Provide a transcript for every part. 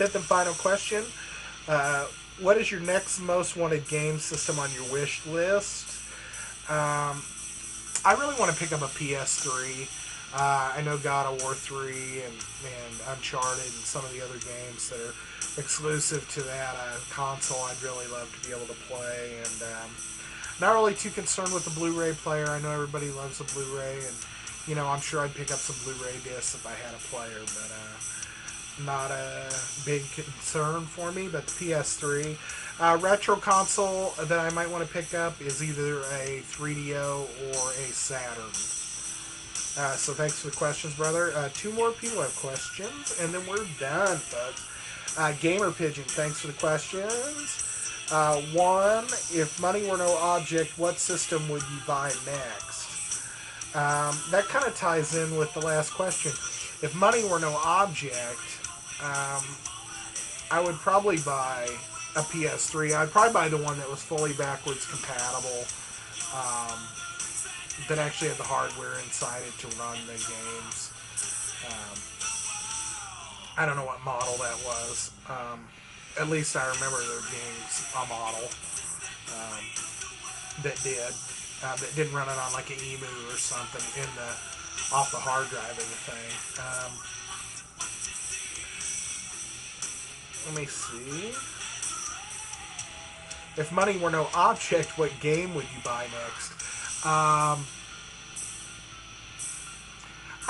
fifth and final question. What is your next most wanted game system on your wish list? Um, I really want to pick up a PS3. I know God of War 3 and Uncharted and some of the other games that are exclusive to that console I'd really love to be able to play. And not really too concerned with the Blu-ray player. I know everybody loves the Blu-ray, and I'm sure I'd pick up some Blu-ray discs if I had a player, but not a big concern for me. But the PS3 retro console that I might want to pick up is either a 3DO or a Saturn. So thanks for the questions, brother. Two more people have questions, and then we're done, folks. Gamerpigeon, thanks for the questions. One, if money were no object, what system would you buy next? That kind of ties in with the last question. If money were no object, I would probably buy a PS3. I'd probably buy the one that was fully backwards compatible, that actually had the hardware inside it to run the games. I don't know what model that was. At least I remember there being a model that didn't run it on like an EMU or something off the hard drive of the thing. Let me see. If money were no object, what game would you buy next? I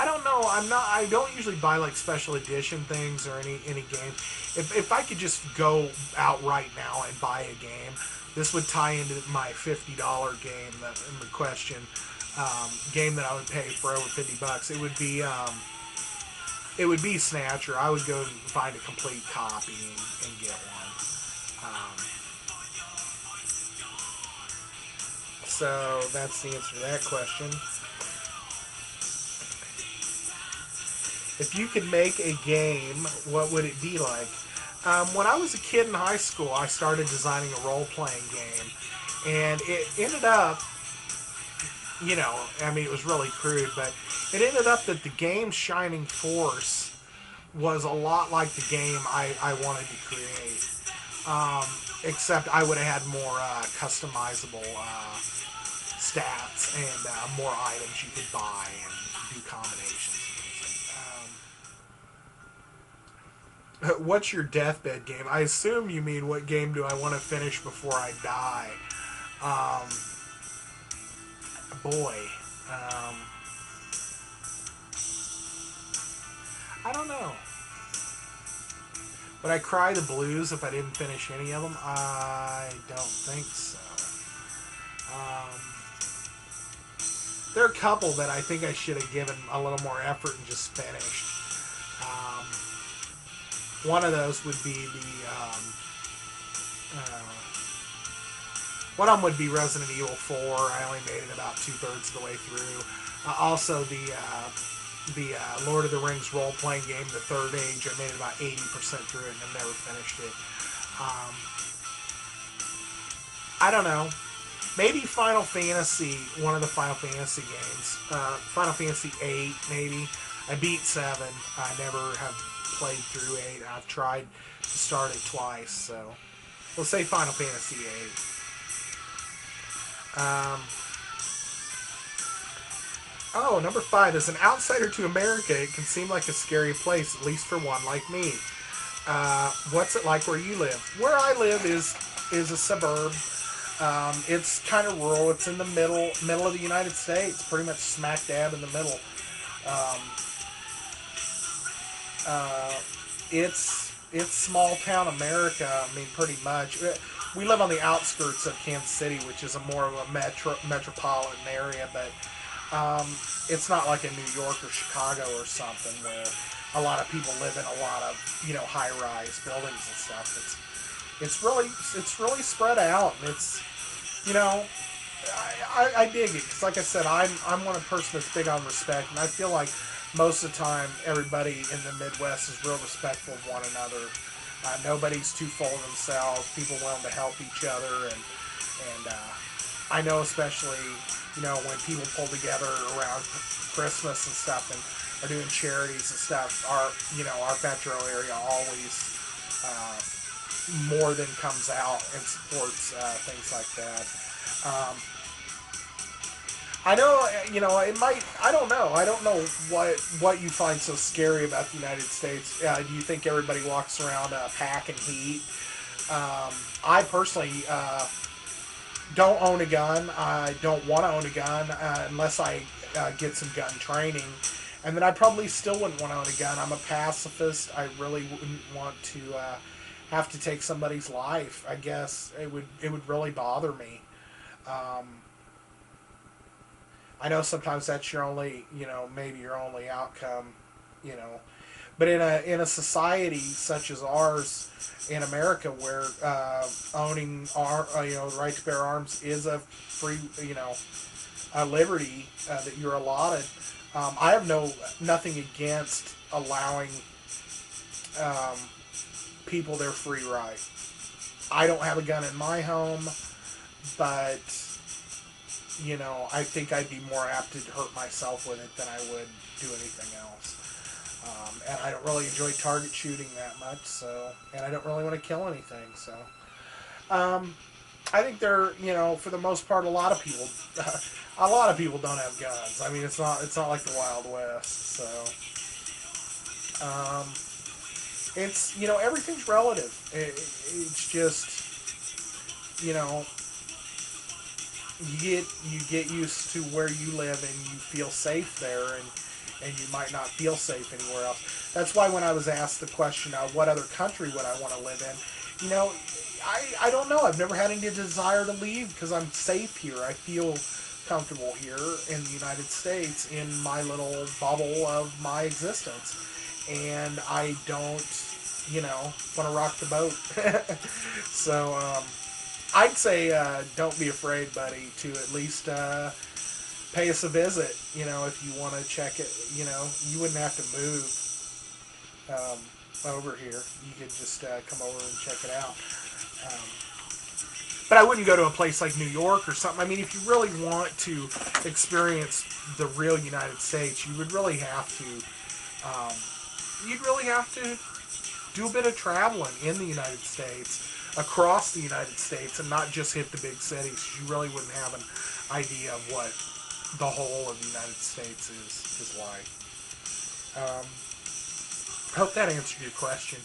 don't know. I don't usually buy like special edition things or any game. If I could just go out right now and buy a game, this would tie into my $50 game that in the question. Game that I would pay for over $50. It would be Snatcher. I would go and find a complete copy and get one. So that's the answer to that question. If you could make a game, what would it be like? When I was a kid in high school, I started designing a role-playing game. And it ended up, it was really crude, but it ended up that the game Shining Force was a lot like the game I wanted to create. Except I would have had more customizable stats and more items you could buy and do combinations. What's your deathbed game? I assume you mean what game do I want to finish before I die? I don't know. Would I cry the blues if I didn't finish any of them? I don't think so. There are a couple that I think I should have given a little more effort and just finished. One of those would be one of them would be Resident Evil 4. I only made it about 2/3 of the way through. Also, the Lord of the Rings role-playing game, The Third Age. I made it about 80% through it and I've never finished it. I don't know. Maybe Final Fantasy, one of the Final Fantasy games. Final Fantasy 8, maybe. I beat 7. I never have played through 8. I've tried to start it twice, so we'll say Final Fantasy 8. Number 5. As an outsider to America, it can seem like a scary place, at least for one like me. What's it like where you live? Where I live is a suburb. It's kind of rural. It's in the middle of the United States, pretty much smack dab in the middle. It's small town America. I mean, pretty much. We live on the outskirts of Kansas City, which is more of a metropolitan area, but it's not like in New York or Chicago or something where a lot of people live in a lot of high-rise buildings and stuff. It's really spread out, and it's I dig it because, like I said, I'm one person that's big on respect, and I feel like most of the time everybody in the Midwest is real respectful of one another. Nobody's too full of themselves. People willing to help each other, and I know especially when people pull together around Christmas and stuff and are doing charities and stuff. Our metro area always more than comes out and supports things like that. Um, I know, it might. I don't know. I don't know what you find so scary about the United States. Do you think everybody walks around packing heat? I personally don't own a gun. I don't want to own a gun unless I get some gun training. And then I probably still wouldn't want to own a gun. I'm a pacifist. I really wouldn't want to have to take somebody's life. I guess it would really bother me. Um, I know sometimes that's your only, maybe your only outcome, you know. But in a society such as ours, in America, where owning the right to bear arms is a free, a liberty that you're allotted. I have nothing against allowing um, people their free right. I don't have a gun in my home, but I think I'd be more apt to hurt myself with it than I would do anything else. And I don't really enjoy target shooting that much, and I don't really want to kill anything, so. I think for the most part, a lot of people, don't have guns. I mean, it's not like the Wild West, so. Everything's relative. It's just, you get used to where you live and you feel safe there, and you might not feel safe anywhere else. That's why when I was asked the question, what other country would I want to live in, I don't know. I've never had any desire to leave because I'm safe here. I feel comfortable here in the United States in my little bubble of my existence, and I don't, want to rock the boat. So, I'd say don't be afraid, buddy, to at least pay us a visit. If you want to check it, you wouldn't have to move over here. You could just come over and check it out. But I wouldn't go to a place like New York or something. I mean, if you really want to experience the real United States, you would really have to. You'd really have to do a bit of traveling in the United States, across the United States, and not just hit the big cities. You really wouldn't have an idea of what the whole of the United States is like. I hope that answered your question.